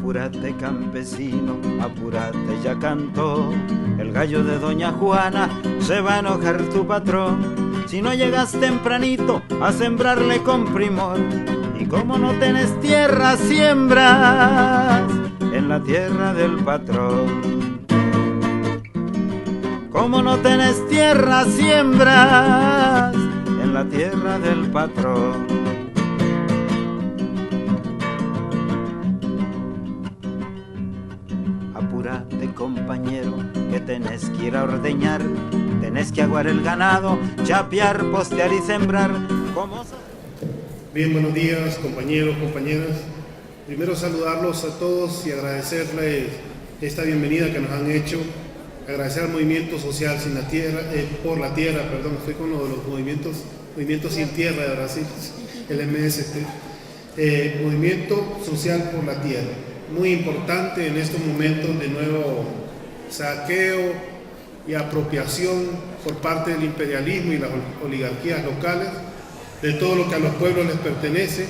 Apúrate campesino, apúrate, ya cantó el gallo de doña Juana, se va a enojar tu patrón si no llegas tempranito a sembrarle con primor. Y como no tenés tierra, siembras en la tierra del patrón. Como no tenés tierra, siembras en la tierra del patrón. Apúrate, compañero, que tenés que ir a ordeñar, tenés que aguar el ganado, chapear, postear y sembrar. Bien, buenos días, compañeros, compañeras. Primero saludarlos a todos y agradecerles esta bienvenida que nos han hecho. Agradecer al Movimiento Social Sin la Tierra, por la Tierra, perdón, estoy con lo de los movimientos sin tierra de Brasil, el MST. Movimiento Social por la Tierra. Muy importante en estos momentos de nuevo saqueo y apropiación por parte del imperialismo y las oligarquías locales de todo lo que a los pueblos les pertenece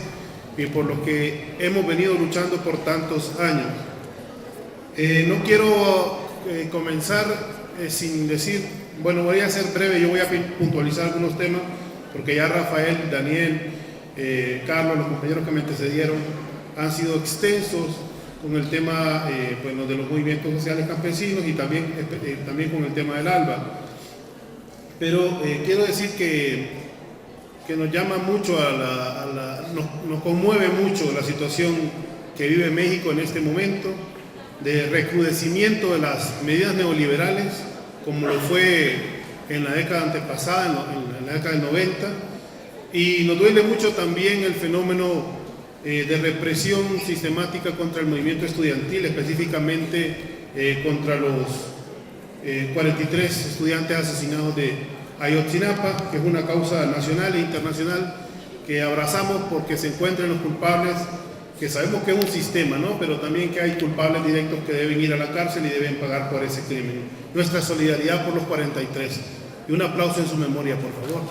y por lo que hemos venido luchando por tantos años. No quiero comenzar sin decir, bueno, voy a ser breve, yo voy a puntualizar algunos temas porque ya Rafael, Daniel, Carlos, los compañeros que me antecedieron han sido extensos con el tema bueno, de los movimientos sociales campesinos y también con el tema del ALBA. Pero quiero decir que nos llama mucho, nos conmueve mucho la situación que vive México en este momento, de recrudecimiento de las medidas neoliberales, como lo fue en la década antepasada, en la década del 90, y nos duele mucho también el fenómeno de represión sistemática contra el movimiento estudiantil, específicamente contra los 43 estudiantes asesinados de Ayotzinapa, que es una causa nacional e internacional que abrazamos porque se encuentran los culpables, que sabemos que es un sistema, ¿no? Pero también que hay culpables directos que deben ir a la cárcel y deben pagar por ese crimen. Nuestra solidaridad por los 43. Y un aplauso en su memoria, por favor.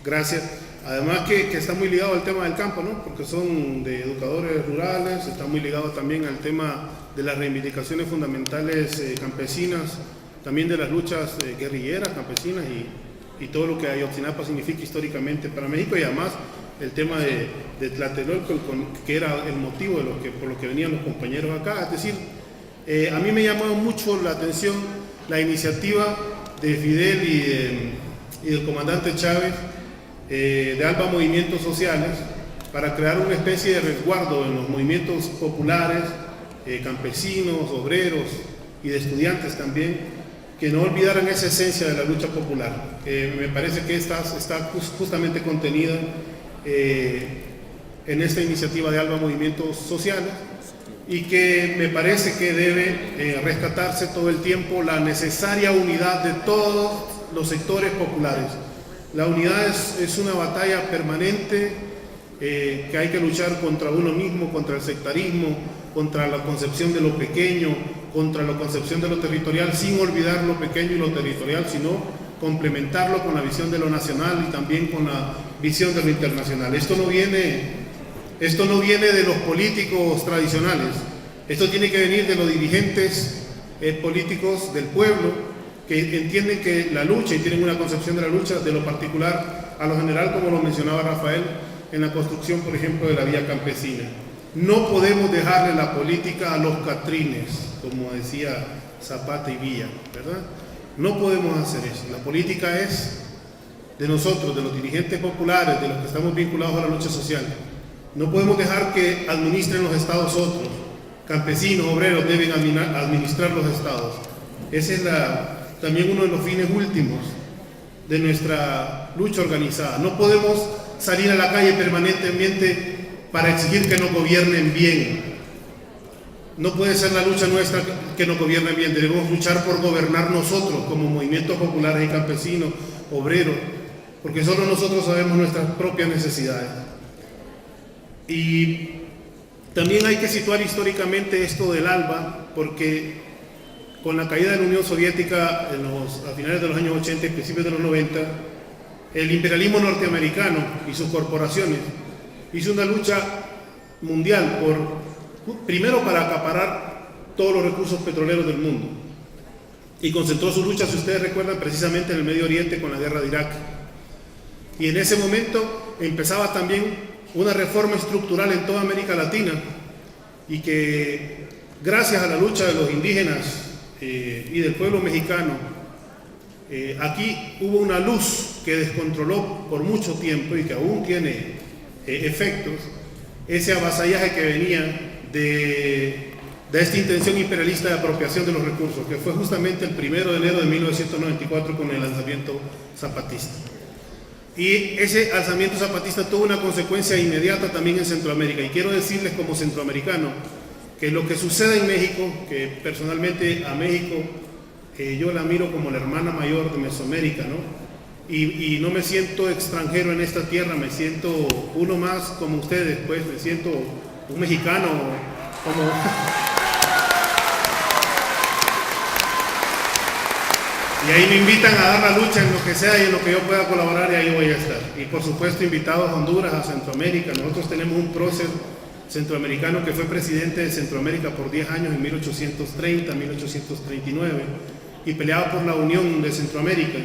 Gracias. Además que está muy ligado al tema del campo, ¿no? Porque son de educadores rurales, está muy ligado también al tema de las reivindicaciones fundamentales campesinas, también de las luchas guerrilleras campesinas y todo lo que Ayotzinapa significa históricamente para México, y además el tema de Tlatelolco, que era el motivo de por lo que venían los compañeros acá. Es decir, a mí me llamó mucho la atención la iniciativa de Fidel y del comandante Chávez, de ALBA Movimientos Sociales, para crear una especie de resguardo en los movimientos populares, campesinos, obreros y de estudiantes también, que no olvidaran esa esencia de la lucha popular. Me parece que está justamente contenida en esta iniciativa de ALBA Movimientos Sociales, y que me parece que debe rescatarse todo el tiempo la necesaria unidad de todos los sectores populares. La unidad es una batalla permanente que hay que luchar contra uno mismo, contra el sectarismo, contra la concepción de lo pequeño, contra la concepción de lo territorial, sin olvidar lo pequeño y lo territorial, sino complementarlo con la visión de lo nacional y también con la visión de lo internacional. Esto no viene de los políticos tradicionales, esto tiene que venir de los dirigentes políticos del pueblo, que entienden que la lucha y tienen una concepción de la lucha de lo particular a lo general, como lo mencionaba Rafael, en la construcción, por ejemplo, de la vía campesina. No podemos dejarle la política a los catrines, como decía Zapata y Villa, ¿verdad? No podemos hacer eso. La política es de nosotros, de los dirigentes populares, de los que estamos vinculados a la lucha social. No podemos dejar que administren los estados otros. Campesinos, obreros deben administrar los estados. Ese es también uno de los fines últimos de nuestra lucha organizada. No podemos salir a la calle permanentemente para exigir que nos gobiernen bien. no puede ser la lucha nuestra que nos gobierne bien, debemos luchar por gobernar nosotros como movimientos populares y campesinos, obreros, porque solo nosotros sabemos nuestras propias necesidades. Y también hay que situar históricamente esto del ALBA, porque con la caída de la Unión Soviética a finales de los años 80 y principios de los 90, el imperialismo norteamericano y sus corporaciones hizo una lucha mundial primero para acaparar todos los recursos petroleros del mundo, y concentró su lucha, si ustedes recuerdan, precisamente en el Medio Oriente con la guerra de Irak. Y en ese momento empezaba también una reforma estructural en toda América Latina, y que gracias a la lucha de los indígenas y del pueblo mexicano, aquí hubo una luz que descontroló por mucho tiempo y que aún tiene efectos, ese avasallaje que venía de esta intención imperialista de apropiación de los recursos, que fue justamente el 1 de enero de 1994 con el alzamiento zapatista. Y ese alzamiento zapatista tuvo una consecuencia inmediata también en Centroamérica. Y quiero decirles como centroamericano que lo que sucede en México, que personalmente a México yo la miro como la hermana mayor de Mesoamérica, ¿no? Y no me siento extranjero en esta tierra, me siento uno más como ustedes, pues me siento un mexicano como... Y ahí me invitan a dar la lucha en lo que sea y en lo que yo pueda colaborar, y ahí voy a estar. Y por supuesto invitados a Honduras, a Centroamérica. Nosotros tenemos un prócer centroamericano que fue presidente de Centroamérica por 10 años, en 1830, 1839, y peleaba por la unión de Centroamérica.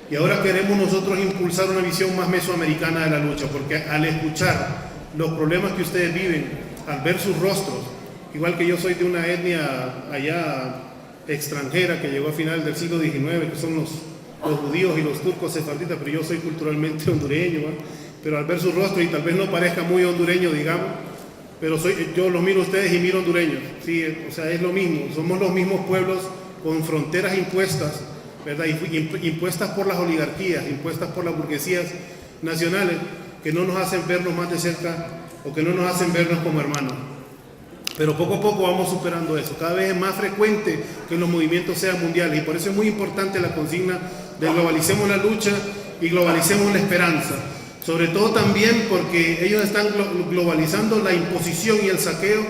Y ahora queremos nosotros impulsar una visión más mesoamericana de la lucha, porque al escuchar los problemas que ustedes viven, al ver sus rostros, igual que yo soy de una etnia allá extranjera que llegó a finales del siglo XIX, que son los judíos y los turcos sefarditas, pero yo soy culturalmente hondureño, ¿eh? Pero al ver su rostro, y tal vez no parezca muy hondureño, digamos, pero yo los miro a ustedes y miro hondureños, ¿sí? O sea, es lo mismo, somos los mismos pueblos con fronteras impuestas, ¿verdad? Impuestas por las oligarquías, impuestas por las burguesías nacionales, que no nos hacen vernos más de cerca o que no nos hacen vernos como hermanos. Pero poco a poco vamos superando eso. Cada vez es más frecuente que los movimientos sean mundiales, y por eso es muy importante la consigna de globalicemos la lucha y globalicemos la esperanza. Sobre todo también porque ellos están globalizando la imposición y el saqueo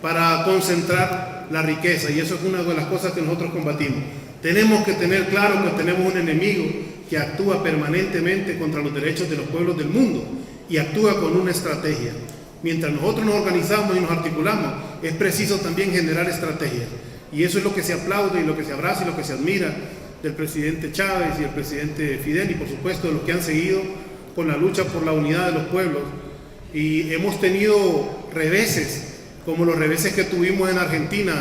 para concentrar la riqueza, y eso es una de las cosas que nosotros combatimos. Tenemos que tener claro que tenemos un enemigo que actúa permanentemente contra los derechos de los pueblos del mundo, y actúa con una estrategia. Mientras nosotros nos organizamos y nos articulamos, es preciso también generar estrategias. Y eso es lo que se aplaude y lo que se abraza y lo que se admira del presidente Chávez y del presidente Fidel, y por supuesto de los que han seguido con la lucha por la unidad de los pueblos. Y hemos tenido reveses, como los reveses que tuvimos en Argentina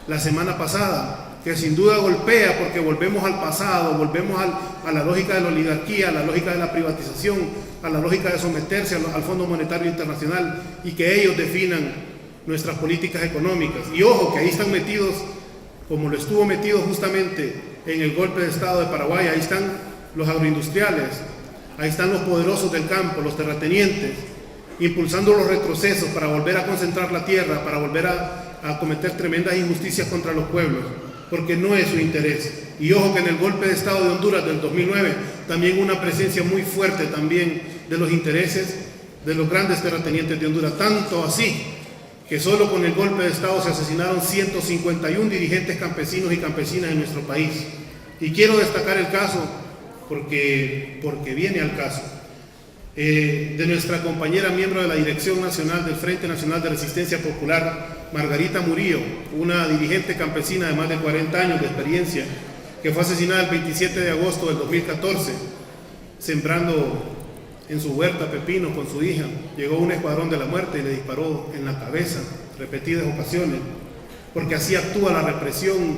la semana pasada, que sin duda golpea, porque volvemos al pasado, volvemos a la lógica de la oligarquía, a la lógica de la privatización, a la lógica de someterse al Fondo Monetario Internacional, y que ellos definan nuestras políticas económicas. Y ojo, que ahí están metidos, como lo estuvo metido justamente en el golpe de Estado de Paraguay, ahí están los agroindustriales, ahí están los poderosos del campo, los terratenientes, impulsando los retrocesos para volver a concentrar la tierra, para volver a cometer tremendas injusticias contra los pueblos, porque no es su interés. Y ojo que en el golpe de Estado de Honduras del 2009 también una presencia muy fuerte también de los intereses de los grandes terratenientes de Honduras, tanto así que solo con el golpe de Estado se asesinaron 151 dirigentes campesinos y campesinas en nuestro país. Y quiero destacar el caso porque viene al caso de nuestra compañera miembro de la Dirección Nacional del Frente Nacional de Resistencia Popular, Margarita Murillo, una dirigente campesina de más de 40 años de experiencia, que fue asesinada el 27 de agosto del 2014, sembrando en su huerta pepino con su hija. Llegó un escuadrón de la muerte y le disparó en la cabeza repetidas ocasiones, porque así actúa la represión,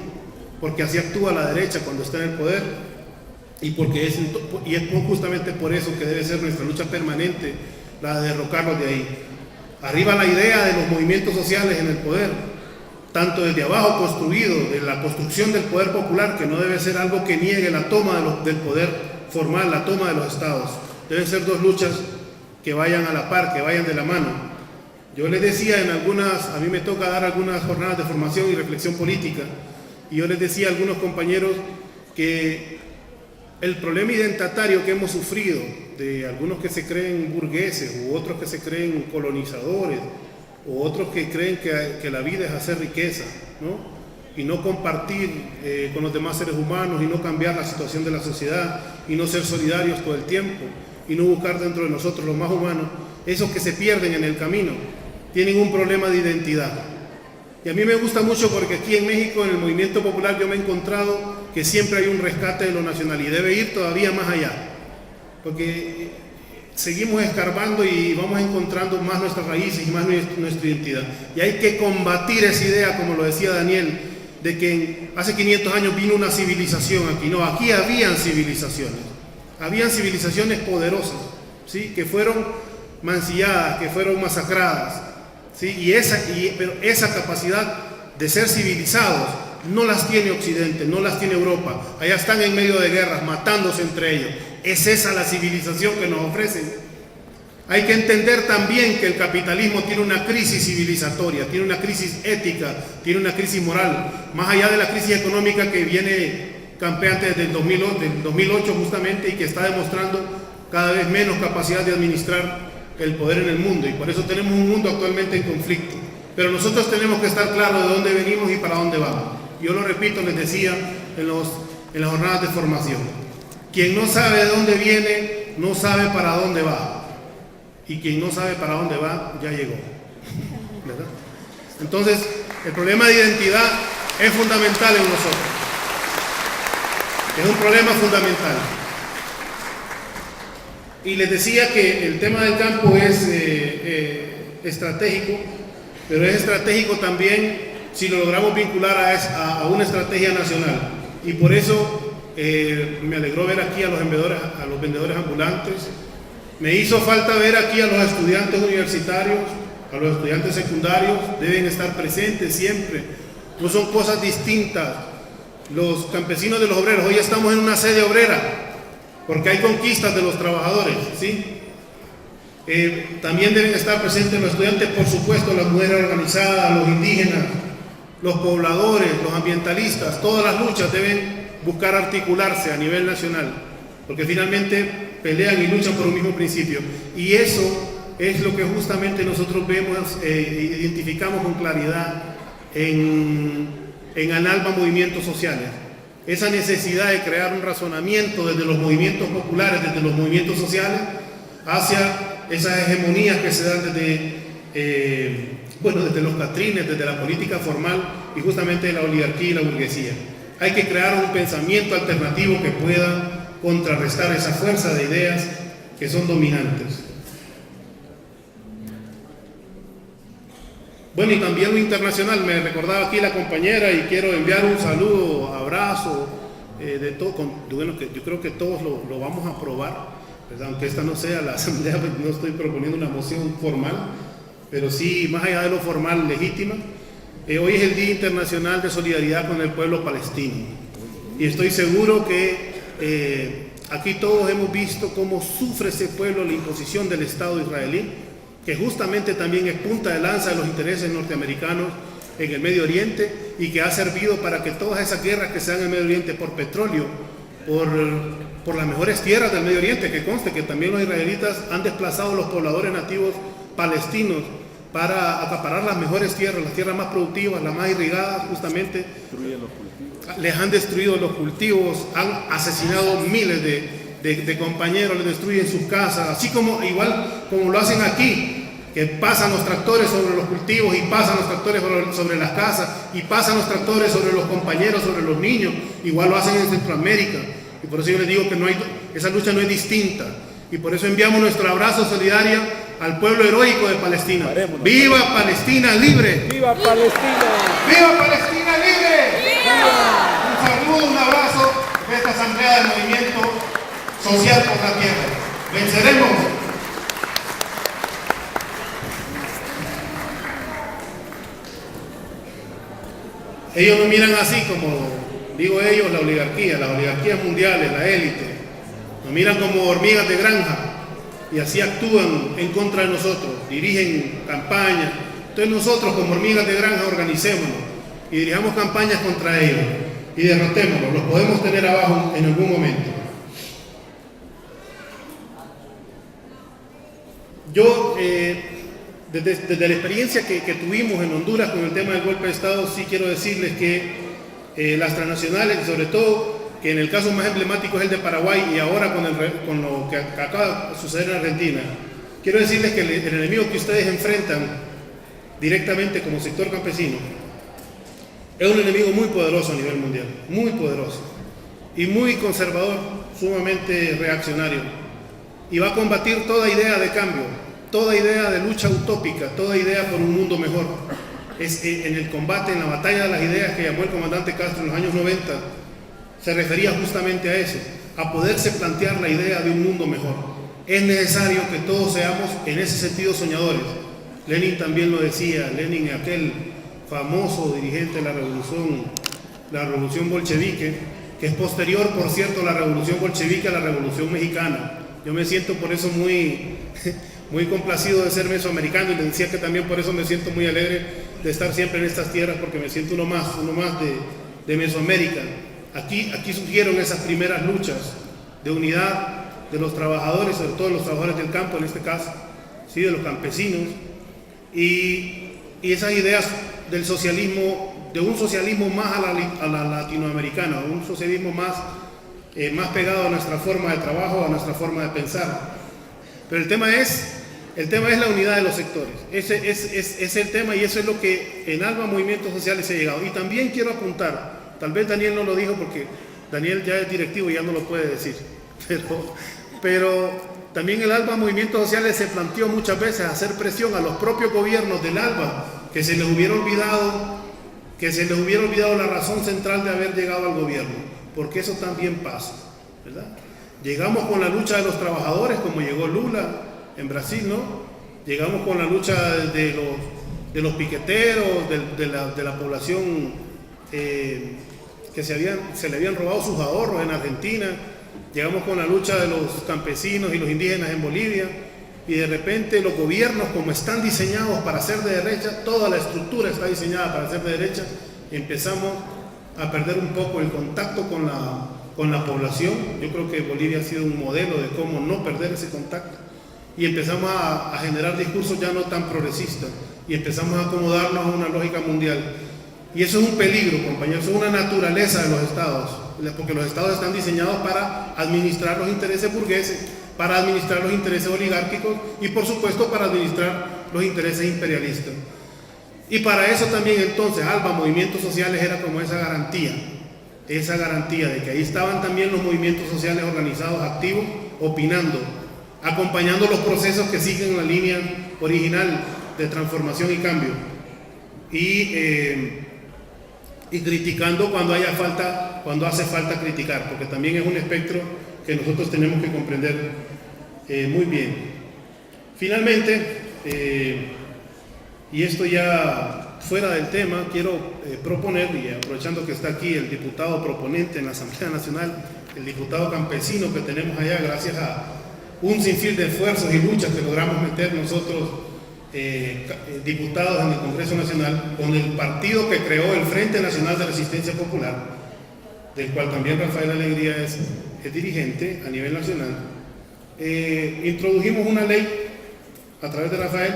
porque así actúa la derecha cuando está en el poder. Y es justamente por eso que debe ser nuestra lucha permanente, la de derrocarlos de ahí. Arriba la idea de los movimientos sociales en el poder, tanto desde abajo construido, de la construcción del poder popular, que no debe ser algo que niegue la toma del poder formal, la toma de los estados. Deben ser dos luchas que vayan a la par, que vayan de la mano. Yo les decía a mí me toca dar algunas jornadas de formación y reflexión política, y yo les decía a algunos compañeros que el problema identitario que hemos sufrido de algunos que se creen burgueses, u otros que se creen colonizadores, o otros que creen que la vida es hacer riqueza, ¿no? Y no compartir con los demás seres humanos, y no cambiar la situación de la sociedad, y no ser solidarios todo el tiempo, y no buscar dentro de nosotros los más humanos, esos que se pierden en el camino, tienen un problema de identidad. Y a mí me gusta mucho porque aquí en México, en el movimiento popular, yo me he encontrado que siempre hay un rescate de lo nacional, y debe ir todavía más allá, porque seguimos escarbando y vamos encontrando más nuestras raíces y más nuestra identidad. Y hay que combatir esa idea, como lo decía Daniel, de que hace 500 años vino una civilización aquí. No, aquí habían civilizaciones poderosas, ¿sí? Que fueron mancilladas, que fueron masacradas, ¿sí? Pero esa capacidad de ser civilizados no las tiene Occidente, no las tiene Europa. Allá están en medio de guerras, matándose entre ellos. Es esa la civilización que nos ofrecen. Hay que entender también que el capitalismo tiene una crisis civilizatoria, tiene una crisis ética, tiene una crisis moral, más allá de la crisis económica que viene campeante desde el 2008 justamente, y que está demostrando cada vez menos capacidad de administrar el poder en el mundo, y por eso tenemos un mundo actualmente en conflicto. Pero nosotros tenemos que estar claros de dónde venimos y para dónde vamos. Yo lo repito, les decía en las jornadas de formación: quien no sabe de dónde viene, no sabe para dónde va. Y quien no sabe para dónde va, ya llegó, ¿verdad? Entonces, el problema de identidad es fundamental en nosotros. Es un problema fundamental. Y les decía que el tema del campo es estratégico, pero es estratégico también si lo logramos vincular a una estrategia nacional. Y por eso me alegró ver aquí a los vendedores ambulantes. Me hizo falta ver aquí a los estudiantes universitarios, a los estudiantes secundarios. Deben estar presentes siempre. No son cosas distintas. Los campesinos de los obreros, hoy estamos en una sede obrera, porque hay conquistas de los trabajadores, ¿sí? También deben estar presentes los estudiantes, por supuesto, las mujeres organizadas, los indígenas, los pobladores, los ambientalistas. Todas las luchas deben buscar articularse a nivel nacional, porque finalmente pelean y luchan por un mismo principio. Y eso es lo que justamente nosotros vemos, identificamos con claridad en ANALBA Movimientos Sociales. Esa necesidad de crear un razonamiento desde los movimientos populares, desde los movimientos sociales, hacia esas hegemonías que se dan desde los catrines, desde la política formal y justamente de la oligarquía y la burguesía. Hay que crear un pensamiento alternativo que pueda contrarrestar esa fuerza de ideas que son dominantes. Bueno, y también lo internacional, me recordaba aquí la compañera, y quiero enviar un saludo, abrazo, de todo, bueno, que yo creo que todos lo vamos a aprobar, ¿verdad? Aunque esta no sea la asamblea, no estoy proponiendo una moción formal, pero sí, más allá de lo formal, legítima. Hoy es el Día Internacional de Solidaridad con el pueblo palestino, y estoy seguro que aquí todos hemos visto cómo sufre ese pueblo la imposición del Estado israelí, que justamente también es punta de lanza de los intereses norteamericanos en el Medio Oriente, y que ha servido para que todas esas guerras que se dan en el Medio Oriente por petróleo, por las mejores tierras del Medio Oriente, que conste que también los israelitas han desplazado a los pobladores nativos palestinos para acaparar las mejores tierras, las tierras más productivas, las más irrigadas, justamente. Les han destruido los cultivos, han asesinado miles de compañeros, les destruyen sus casas, así como igual como lo hacen aquí, que pasan los tractores sobre los cultivos, y pasan los tractores sobre las casas, y pasan los tractores sobre los compañeros, sobre los niños. Igual lo hacen en Centroamérica, y por eso yo les digo que esa lucha no es distinta, y por eso enviamos nuestro abrazo solidario al pueblo heroico de Palestina. ¡Viva Palestina libre! ¡Viva Palestina! ¡Viva Palestina libre! ¡Viva! Un saludo, un abrazo de esta asamblea del movimiento social por la tierra. ¡Venceremos! Ellos nos miran así, como digo ellos, las oligarquías mundiales, la élite. Nos miran como hormigas de granja, y así actúan en contra de nosotros, dirigen campañas. Entonces nosotros como hormigas de granja organicémonos y dirijamos campañas contra ellos y derrotémoslos, los podemos tener abajo en algún momento. Yo, desde la experiencia que tuvimos en Honduras con el tema del golpe de Estado, sí quiero decirles que las transnacionales, sobre todo, que en el caso más emblemático es el de Paraguay y ahora con lo que acaba de suceder en Argentina, quiero decirles que el enemigo que ustedes enfrentan directamente como sector campesino es un enemigo muy poderoso a nivel mundial, muy poderoso y muy conservador, sumamente reaccionario, y va a combatir toda idea de cambio, toda idea de lucha utópica, toda idea por un mundo mejor. Es en el combate, en la batalla de las ideas que llamó el comandante Castro en los años 90, se refería justamente a eso, a poderse plantear la idea de un mundo mejor. Es necesario que todos seamos en ese sentido soñadores. Lenin también lo decía, Lenin, aquel famoso dirigente de la revolución bolchevique, que es posterior, por cierto, a la revolución bolchevique, a la revolución mexicana. Yo me siento por eso muy complacido de ser mesoamericano, y le decía que también por eso me siento muy alegre de estar siempre en estas tierras, porque me siento uno más de Mesoamérica. Aquí surgieron esas primeras luchas de unidad de los trabajadores, sobre todo los trabajadores del campo en este caso, ¿sí? De los campesinos, y esas ideas del socialismo, de un socialismo más a la latinoamericana, un socialismo más pegado a nuestra forma de trabajo, a nuestra forma de pensar. Pero el tema es la unidad de los sectores. Ese es el tema, y eso es lo que en ALBA Movimientos Sociales se ha llegado. Y también quiero apuntar, tal vez Daniel no lo dijo porque Daniel ya es directivo y ya no lo puede decir, pero también el ALBA Movimientos Sociales se planteó muchas veces hacer presión a los propios gobiernos del ALBA, que se les hubiera olvidado la razón central de haber llegado al gobierno, porque eso también pasa, ¿verdad? Llegamos con la lucha de los trabajadores, como llegó Lula en Brasil, ¿no? Llegamos con la lucha de los piqueteros, de la población que se le habían robado sus ahorros en Argentina. Llegamos con la lucha de los campesinos y los indígenas en Bolivia, y de repente los gobiernos, como están diseñados para ser de derecha, toda la estructura está diseñada para ser de derecha, empezamos a perder un poco el contacto con la población. Yo creo que Bolivia ha sido un modelo de cómo no perder ese contacto, y empezamos a generar discursos ya no tan progresistas, y empezamos a acomodarnos a una lógica mundial. Y eso es un peligro, compañeros, eso es una naturaleza de los estados, porque los estados están diseñados para administrar los intereses burgueses, para administrar los intereses oligárquicos y, por supuesto, para administrar los intereses imperialistas. Y para eso también entonces ALBA Movimientos Sociales era como esa garantía de que ahí estaban también los movimientos sociales organizados, activos, opinando, acompañando los procesos que siguen la línea original de transformación y cambio, y criticando cuando hace falta criticar, porque también es un espectro que nosotros tenemos que comprender muy bien. Finalmente, y esto ya fuera del tema, quiero proponer, y aprovechando que está aquí el diputado proponente en la Asamblea Nacional, el diputado campesino que tenemos allá, gracias a un sinfín de esfuerzos y luchas que logramos meter nosotros, diputados en el Congreso Nacional, con el partido que creó el Frente Nacional de Resistencia Popular, del cual también Rafael Alegría es dirigente a nivel nacional. Introdujimos una ley a través de Rafael,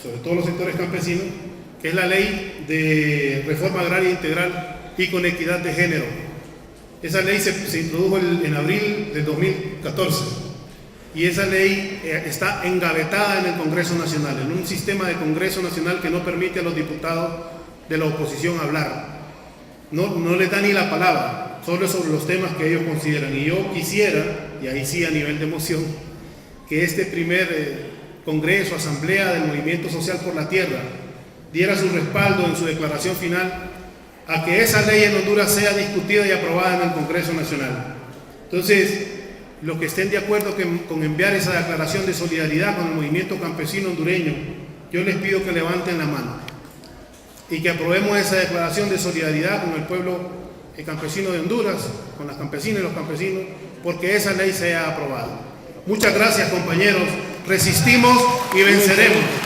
sobre todos los sectores campesinos, que es la Ley de Reforma Agraria Integral y con Equidad de Género. Esa ley se introdujo en abril de 2014, y esa ley está engavetada en el Congreso Nacional, en un sistema de Congreso Nacional que no permite a los diputados de la oposición hablar. No les da ni la palabra, solo sobre los temas que ellos consideran. Y yo quisiera, y ahí sí a nivel de moción, que este primer Congreso, Asamblea del Movimiento Social por la Tierra, diera su respaldo en su declaración final a que esa ley en Honduras sea discutida y aprobada en el Congreso Nacional. Entonces, los que estén de acuerdo con enviar esa declaración de solidaridad con el movimiento campesino hondureño, yo les pido que levanten la mano y que aprobemos esa declaración de solidaridad con el pueblo campesino de Honduras, con las campesinas y los campesinos, porque esa ley sea aprobada. Muchas gracias, compañeros. resistimos y venceremos.